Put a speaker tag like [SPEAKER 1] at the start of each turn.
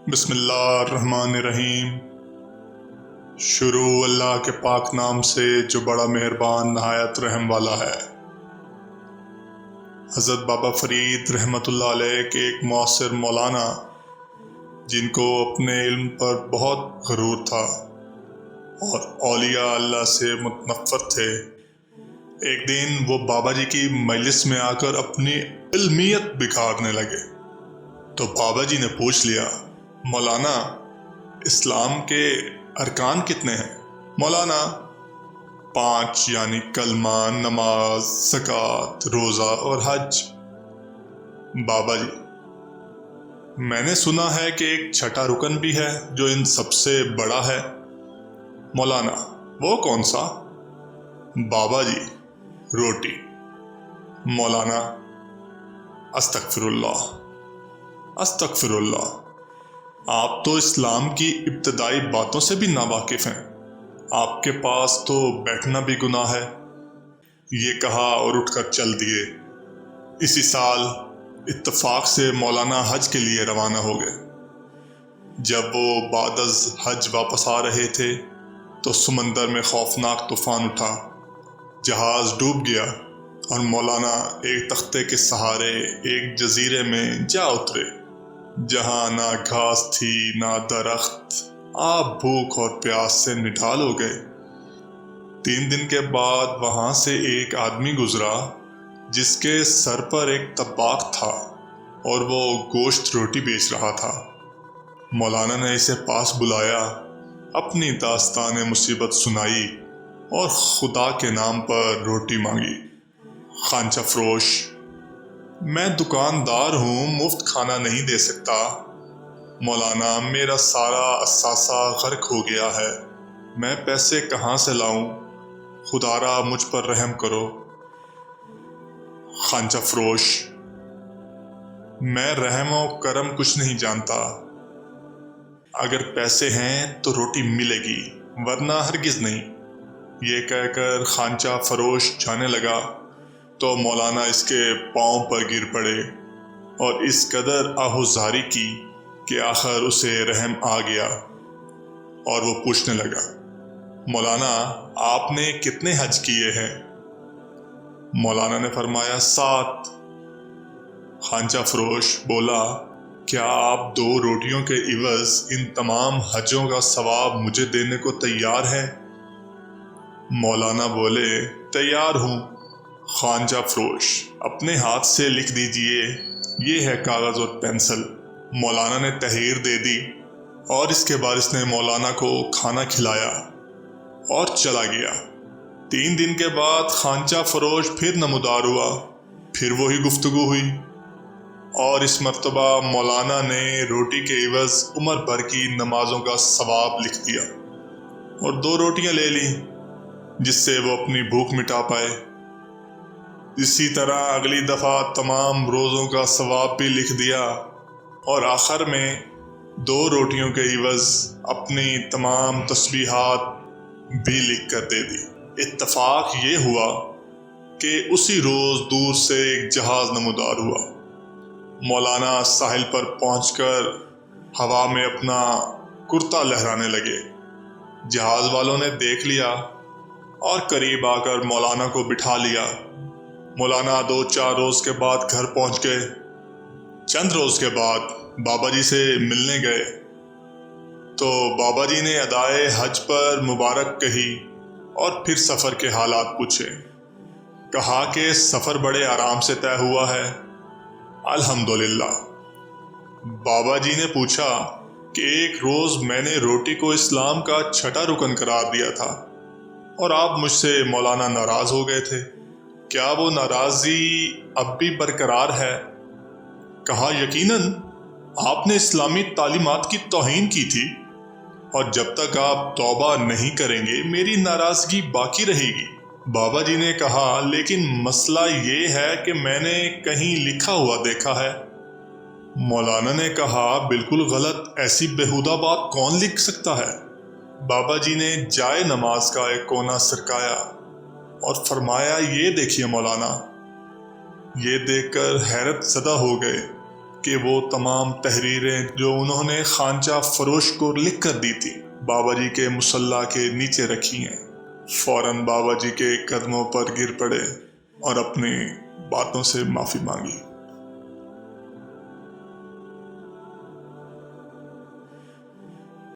[SPEAKER 1] بسم اللہ الرحمن الرحیم۔ شروع اللہ کے پاک نام سے جو بڑا مہربان نہایت رحم والا ہے۔ حضرت بابا فرید رحمۃ اللہ علیہ کے ایک معاصر مولانا، جن کو اپنے علم پر بہت غرور تھا اور اولیاء اللہ سے متنفر تھے، ایک دن وہ بابا جی کی مجلس میں آ کر اپنی علمیت بکھارنے لگے تو بابا جی نے پوچھ لیا، مولانا اسلام کے ارکان کتنے ہیں؟ مولانا 5 یعنی کلمہ، نماز، زکوٰۃ، روزہ اور حج۔ بابا جی، میں نے سنا ہے کہ ایک چھٹا رکن بھی ہے جو ان سب سے بڑا ہے۔ مولانا وہ کون سا؟ بابا جی، روٹی۔ مولانا استغفر اللہ استغفر اللہ، آپ تو اسلام کی ابتدائی باتوں سے بھی ناواقف ہیں، آپ کے پاس تو بیٹھنا بھی گناہ ہے۔ یہ کہا اور اٹھ کر چل دیے۔ اسی سال اتفاق سے مولانا حج کے لیے روانہ ہو گئے۔ جب وہ بعد از حج واپس آ رہے تھے تو سمندر میں خوفناک طوفان اٹھا، جہاز ڈوب گیا اور مولانا ایک تختے کے سہارے ایک جزیرے میں جا اترے، جہاں نہ گھاس تھی نہ درخت۔ آپ بھوک اور پیاس سے نڈھال ہو گئے۔ 3 دن کے بعد وہاں سے ایک آدمی گزرا جس کے سر پر ایک طباق تھا اور وہ گوشت روٹی بیچ رہا تھا۔ مولانا نے اسے پاس بلایا، اپنی داستان مصیبت سنائی اور خدا کے نام پر روٹی مانگی۔ خانچہ فروش: میں دکاندار ہوں، مفت کھانا نہیں دے سکتا۔ مولانا میرا سارا اثاثہ غرق ہو گیا ہے، میں پیسے کہاں سے لاؤں؟ خدا را مجھ پر رحم کرو۔ خانچہ فروش: میں رحم و کرم کچھ نہیں جانتا، اگر پیسے ہیں تو روٹی ملے گی ورنہ ہرگز نہیں۔ یہ کہہ کر خانچہ فروش جانے لگا تو مولانا اس کے پاؤں پر گر پڑے اور اس قدر آہوزاری کی کہ آخر اسے رحم آ گیا اور وہ پوچھنے لگا، مولانا آپ نے کتنے حج کیے ہیں؟ مولانا نے فرمایا 7۔ خانچہ فروش بولا، کیا آپ 2 روٹیوں کے عوض ان تمام حجوں کا ثواب مجھے دینے کو تیار ہیں؟ مولانا بولے، تیار ہوں۔ خانچہ فروش: اپنے ہاتھ سے لکھ دیجئے، یہ ہے کاغذ اور پینسل۔ مولانا نے تحریر دے دی اور اس کے بعد اس نے مولانا کو کھانا کھلایا اور چلا گیا۔ 3 دن کے بعد خانچہ فروش پھر نمودار ہوا، پھر وہی گفتگو ہوئی اور اس مرتبہ مولانا نے روٹی کے عوض عمر بھر کی نمازوں کا ثواب لکھ دیا اور 2 روٹیاں لے لی جس سے وہ اپنی بھوک مٹا پائے۔ اسی طرح اگلی دفعہ تمام روزوں کا ثواب بھی لکھ دیا اور آخر میں 2 روٹیوں کے عوض اپنی تمام تسبیحات بھی لکھ کر دے دی۔ اتفاق یہ ہوا کہ اسی روز دور سے ایک جہاز نمودار ہوا۔ مولانا ساحل پر پہنچ کر ہوا میں اپنا کرتا لہرانے لگے۔ جہاز والوں نے دیکھ لیا اور قریب آ کر مولانا کو بٹھا لیا۔ مولانا 2-4 روز کے بعد گھر پہنچ گئے۔ چند روز کے بعد بابا جی سے ملنے گئے تو بابا جی نے ادائے حج پر مبارک کہی اور پھر سفر کے حالات پوچھے۔ کہا کہ سفر بڑے آرام سے طے ہوا ہے، الحمدللہ۔ بابا جی نے پوچھا کہ ایک روز میں نے روٹی کو اسلام کا چھٹا رکن قرار دیا تھا اور آپ مجھ سے مولانا ناراض ہو گئے تھے، کیا وہ ناراضی اب بھی برقرار ہے؟ کہا، یقیناً آپ نے اسلامی تعلیمات کی توہین کی تھی اور جب تک آپ توبہ نہیں کریں گے میری ناراضگی باقی رہے گی۔ بابا جی نے کہا، لیکن مسئلہ یہ ہے کہ میں نے کہیں لکھا ہوا دیکھا ہے۔ مولانا نے کہا، بالکل غلط، ایسی بیہودہ بات کون لکھ سکتا ہے؟ بابا جی نے جائے نماز کا ایک کونا سرکایا اور فرمایا، یہ دیکھیے مولانا۔ یہ دیکھ کر حیرت زدہ ہو گئے کہ وہ تمام تحریریں جو انہوں نے خانچہ فروش کو لکھ کر دی تھی بابا جی کے مصلی کے نیچے رکھی ہیں۔ فوراً بابا جی کے قدموں پر گر پڑے اور اپنی باتوں سے معافی مانگی۔